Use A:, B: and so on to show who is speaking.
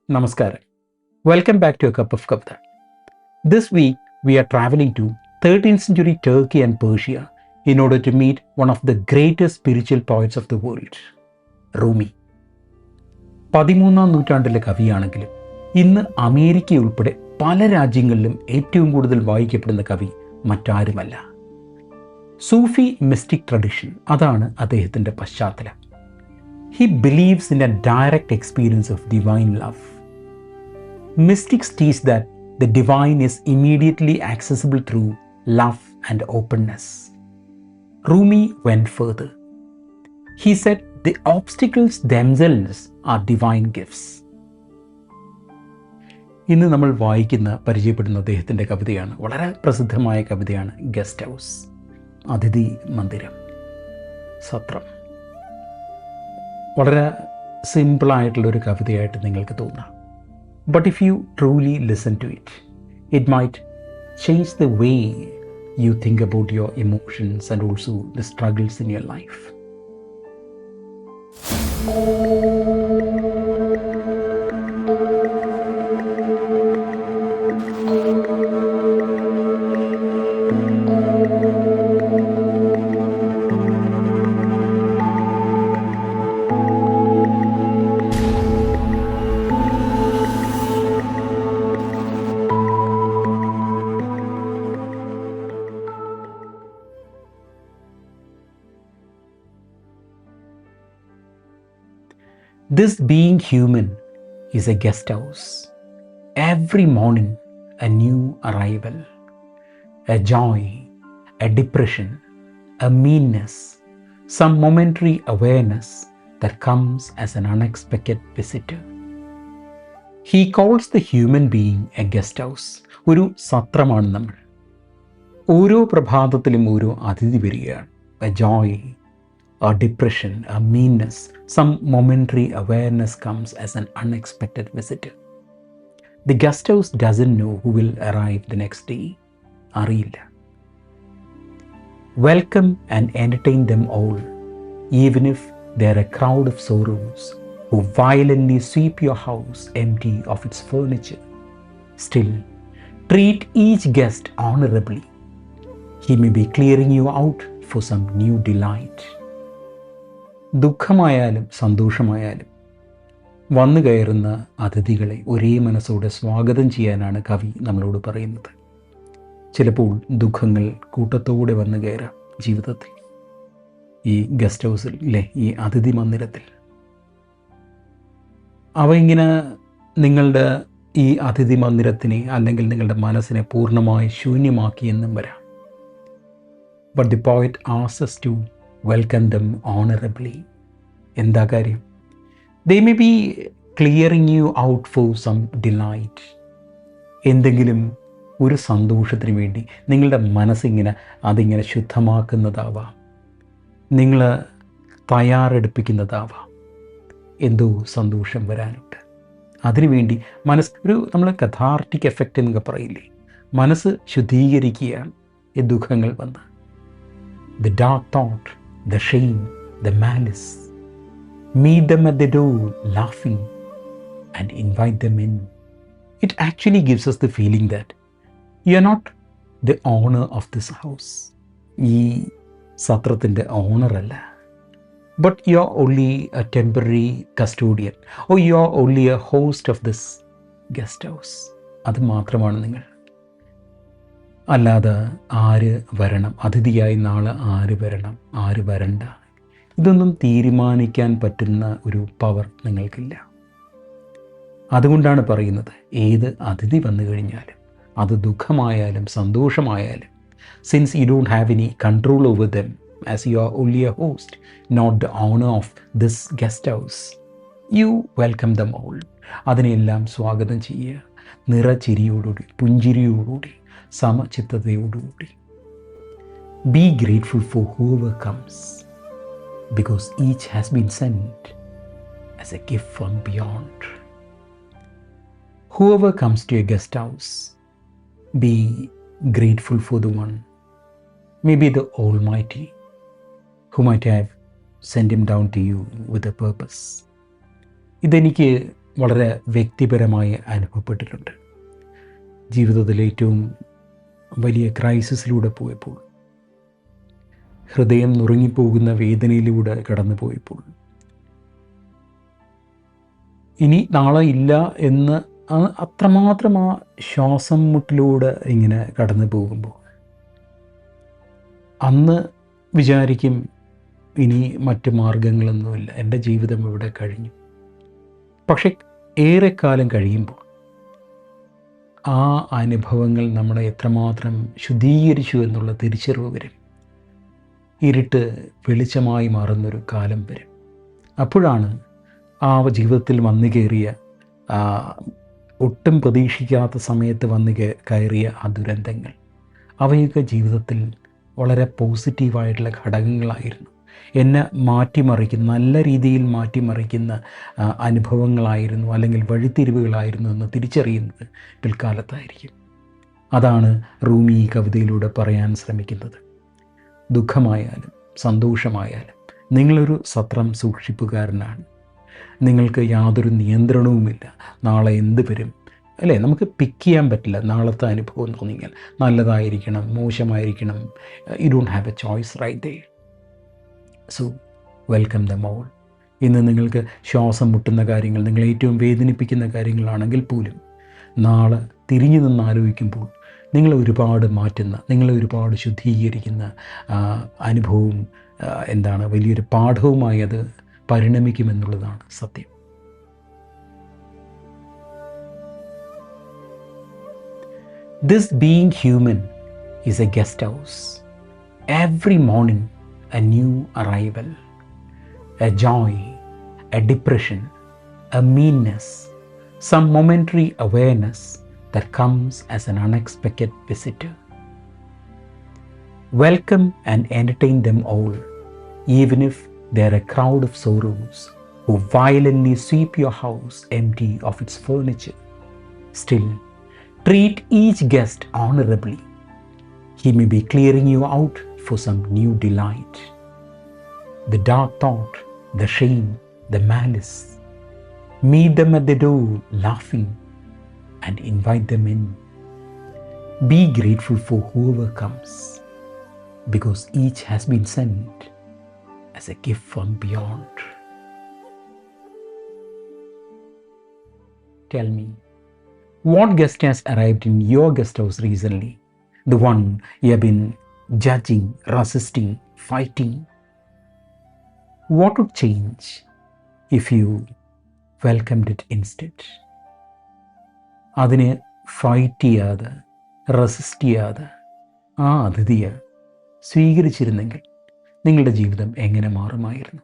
A: Namaskaram. Welcome back to A Cup of Kavita. This week, we are traveling to 13th century Turkey and Persia in order to meet one of the greatest spiritual poets of the world, Rumi. 13ാം നൂറ്റാണ്ടിലെ കവിയാണെങ്കിലും ഇന്ന് America ഉൾപ്പെടെ പല രാജ്യങ്ങളിലും ഏറ്റവും കൂടുതൽ വായിക്കപ്പെടുന്ന കവി മറ്റാരുമല്ല. സൂഫി mystic tradition, അതാണ് അദ്ദേഹത്തിൻ്റെ പശ്ചാത്തലം. He believes in a direct experience of divine love. Mystics teach that the divine is immediately accessible through love and openness. Rumi went further. He said the obstacles themselves are divine gifts. ഇന്ന് നമ്മൾ പരിചയപ്പെടുന്ന അദ്ദേഹത്തിൻ്റെ കവിതയാണ്, വളരെ പ്രസിദ്ധമായ കവിതയാണ് guest house, അതിഥി മന്ദിരം, സത്രം. വളരെ സിമ്പിളായിട്ടുള്ളൊരു കവിതയായിട്ട് നിങ്ങൾക്ക് തോന്നാം. But if you truly listen to it, it might change the way you think about your emotions and also the struggles in your life. This being human is a guest house. Every morning, a new arrival, a joy, a depression, a meanness, some momentary awareness that comes as an unexpected visitor. He calls the human being a guest house. ഒരു സത്രമാണ് നമ്മൾ. ഓരോ പ്രഭാതത്തിലും ഓരോ അതിഥി വരികയാണ്. A joy, a depression, a meanness, some momentary awareness comes as an unexpected visitor. The guest house doesn't know who will arrive the next day. അറിയില്ല. Welcome and entertain them all, even if they're a crowd of sorrows who violently sweep your house empty of its furniture. Still, treat each guest honorably. He may be clearing you out for some new delight. ദുഃഖമായാലും സന്തോഷമായാലും വന്നു കയറുന്ന അതിഥികളെ ഒരേ മനസ്സോടെ സ്വാഗതം ചെയ്യാനാണ് കവി നമ്മളോട് പറയുന്നത്. ചിലപ്പോൾ ദുഃഖങ്ങൾ കൂട്ടത്തോടെ വന്നു കയറാം ജീവിതത്തിൽ, ഈ ഗസ്റ്റ് ഹൗസിൽ അല്ലേ, ഈ അതിഥി മന്ദിരത്തിൽ. അവ ഇങ്ങനെ നിങ്ങളുടെ ഈ അതിഥി മന്ദിരത്തിനെ അല്ലെങ്കിൽ നിങ്ങളുടെ മനസ്സിനെ പൂർണ്ണമായി ശൂന്യമാക്കിയെന്നും വരാം. But the poet asks us to welcome them honorably. എന്താ കാര്യം? They may be clearing you out for some delight. എന്തെങ്കിലും ഒരു സന്തോഷത്തിന് വേണ്ടി നിങ്ങളുടെ മനസ്സിങ്ങനെ അതിങ്ങനെ ശുദ്ധമാക്കുന്നതാവാം, നിങ്ങൾ തയ്യാറെടുപ്പിക്കുന്നതാവാം. എന്തോ സന്തോഷം വരാനുണ്ട്, അതിനുവേണ്ടി നമ്മൾ കഥാർട്ടിക് എഫക്റ്റ് എന്നൊക്കെ പറയില്ലേ, മനസ്സ് ശുദ്ധീകരിക്കുകയാണ് ഈ ദുഃഖങ്ങൾ വന്ന്. The dark thought, the shame, the malice. Meet them at the door laughing and invite them in. It actually gives us the feeling that you are not the owner of this house. ഈ സത്രത്തിൻ്റെ ഓണറല്ല. But you are only a temporary custodian, or you are only a host of this guest house. അത് മാത്രമാണ് നിങ്ങൾ. അല്ലാതെ ആര് വരണം, അതിഥിയായി നാളെ ആര് വരണം, ആര് വരണ്ട, ഇതൊന്നും തീരുമാനിക്കാൻ പറ്റുന്ന ഒരു പവർ നിങ്ങൾക്കില്ല. അതുകൊണ്ടാണ് പറയുന്നത്, ഏത് അതിഥി വന്നു കഴിഞ്ഞാലും, അത് ദുഃഖമായാലും സന്തോഷമായാലും, since you don't have any control over them, as you are only a host, not the owner of this guest house, you welcome them all. അതിനെല്ലാം സ്വാഗതം ചെയ്യുക, നിറച്ചിരിയോടുകൂടി, പുഞ്ചിരിയോടുകൂടി, സമചിത്തതയോടുകൂടി. Be grateful for whoever comes, because each has been sent as a gift from beyond. Whoever comes to your guest house, be grateful for the one, maybe the Almighty, who might have sent him down to you with a purpose. ഇതെനിക്ക് വളരെ വ്യക്തിപരമായി അനുഭവപ്പെട്ടിട്ടുണ്ട്. ജീവിതത്തിലെ ഏറ്റവും വലിയ ക്രൈസിസിലൂടെ പോയപ്പോൾ, ഹൃദയം നുറുങ്ങിപ്പോകുന്ന വേദനയിലൂടെ കടന്നു പോയപ്പോൾ, ഇനി നാളെ ഇല്ല എന്ന് അത്രമാത്രം ആ ശ്വാസം മുട്ടിലൂടെ ഇങ്ങനെ കടന്നു പോകുമ്പോൾ അന്ന് വിചാരിക്കും, ഇനി മറ്റ് മാർഗങ്ങളൊന്നുമില്ല, എൻ്റെ ജീവിതം ഇവിടെ കഴിഞ്ഞു. പക്ഷെ ഏറെക്കാലം കഴിയുമ്പോൾ ആ അനുഭവങ്ങൾ നമ്മളെ എത്രമാത്രം ശുദ്ധീകരിച്ചു എന്നുള്ള തിരിച്ചറിവ് വരും. ഇരുട്ട് വെളിച്ചമായി മാറുന്നൊരു കാലം വരും. അപ്പോഴാണ് ആ ജീവിതത്തിൽ വന്നു കയറിയ ഒട്ടും പ്രതീക്ഷിക്കാത്ത സമയത്ത് വന്നു കയറിയ ആ ദുരന്തങ്ങൾ, അവയൊക്കെ ജീവിതത്തിൽ വളരെ പോസിറ്റീവായിട്ടുള്ള ഘടകങ്ങളായിരുന്നു. എന്നെ മാറ്റിമറിക്കുന്ന, നല്ല രീതിയിൽ മാറ്റിമറിക്കുന്ന അനുഭവങ്ങളായിരുന്നു, അല്ലെങ്കിൽ വഴിത്തിരിവുകളായിരുന്നു എന്ന് തിരിച്ചറിയുന്നത് പിൽക്കാലത്തായിരിക്കും. അതാണ് റൂമി ഈ കവിതയിലൂടെ പറയാൻ ശ്രമിക്കുന്നത്. ദുഃഖമായാലും സന്തോഷമായാലും നിങ്ങളൊരു സത്രം സൂക്ഷിപ്പുകാരനാണ്. നിങ്ങൾക്ക് യാതൊരു നിയന്ത്രണവുമില്ല. നാളെ എന്ത് വരും, അല്ലേ? നമുക്ക് പിക്ക് ചെയ്യാൻ പറ്റില്ല. നാളത്തെ അനുഭവം തോന്നിയാൽ നല്ലതായിരിക്കണം, മോശമായിരിക്കണം. You don't have a choice right there. So welcome them all. ഇന്ന് നിങ്ങൾക്ക് ശ്വാസം മുട്ടുന്ന കാര്യങ്ങൾ, നിങ്ങളെ ഏറ്റവും വേദനിപ്പിക്കുന്ന കാര്യങ്ങളാണെങ്കിൽ പോലും നാളെ തിരിഞ്ഞു നിന്ന് ആലോചിക്കുമ്പോൾ നിങ്ങളെ ഒരുപാട് മാറ്റുന്ന, നിങ്ങളെ ഒരുപാട് ശുദ്ധീകരിക്കുന്ന അനുഭവവും വലിയൊരു പാഠവുമായി അത് പരിണമിക്കുമെന്നുള്ളതാണ് സത്യം. This being human is a guest house. Every morning a new arrival, a joy, a depression, a meanness, some momentary awareness that comes as an unexpected visitor. Welcome and entertain them all, even if they are a crowd of sorrows who violently sweep your house empty of its furniture. Still, treat each guest honorably. He may be clearing you out for some new delight. The dark thought, the shame, the malice, meet them at the door laughing and invite them in. Be grateful for whoever comes, because each has been sent as a gift from beyond. Tell me, what guest has arrived in your guest house recently? The one you have been judging, resisting, fighting? What would change if you welcomed it instead? അതിനെ fight ചെയ്യാതെ, resist ചെയ്യാതെ ആ അതിഥിയെ സ്വീകരിച്ചിരുന്നെങ്കിൽ നിങ്ങളുടെ ജീവിതം എങ്ങനെ മാറുമായിരുന്നു?